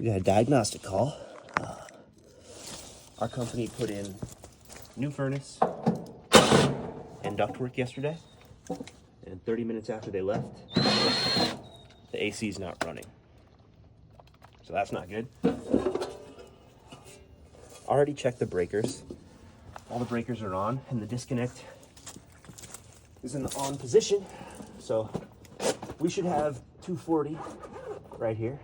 We got a diagnostic call. Our company put in new furnace and ductwork yesterday, and 30 minutes after they left, the AC is not running. So that's not good. Already checked the breakers. All the breakers are on, and the disconnect is in the on position. So we should have 240 right here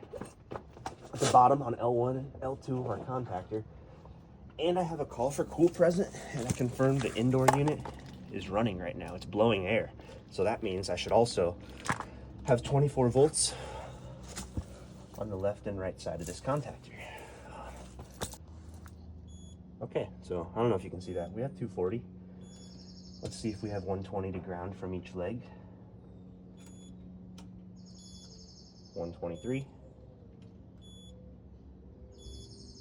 at the bottom on L1 and L2 of our contactor. And I have a call for cool present, and I confirmed the indoor unit is running right now. It's blowing air. So that means I should also have 24 volts on the left and right side of this contactor. Okay, so I don't know if you can see that. We have 240. Let's see if we have 120 to ground from each leg. 123.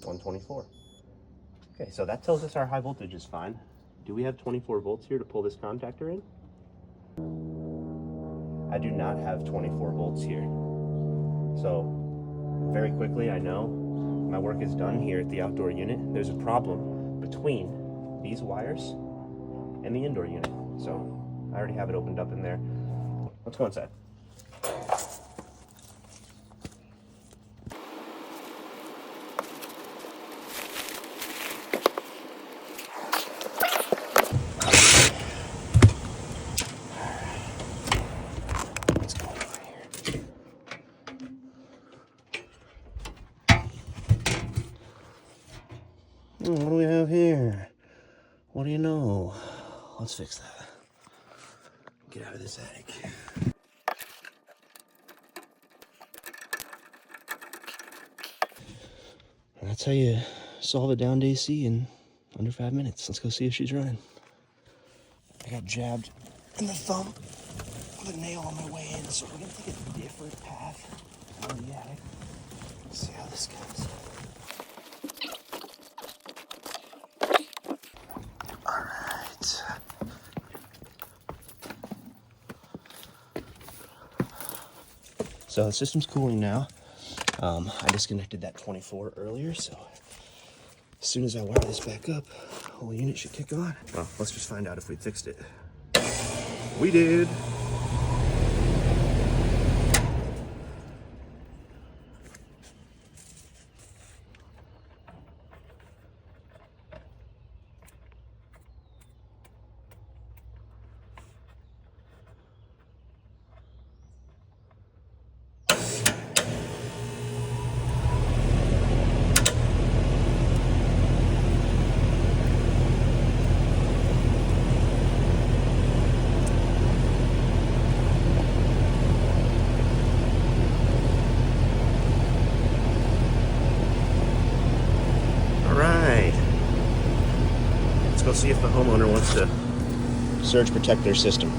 124. Okay, so that tells us our high voltage is fine. Do we have 24 volts here to pull this contactor in? I do not have 24 volts here. So very quickly, I know my work is done here at the outdoor unit. There's a problem between these wires and the indoor unit. So I already have it opened up in there. Let's go inside. What do we have here? What do you know? Let's fix that. Get out of this attic. And that's how you solve a downed AC in under 5 minutes. Let's go see if she's running. I got jabbed in the thumb with a nail on my way in, so we're gonna take a different path out of the attic. Let's see how this goes. So the system's cooling now. I disconnected that 24 earlier, so as soon as I wire this back up, the whole unit should kick on. Well, let's just find out if we fixed it. We did. Go see if the homeowner wants to surge protect their system.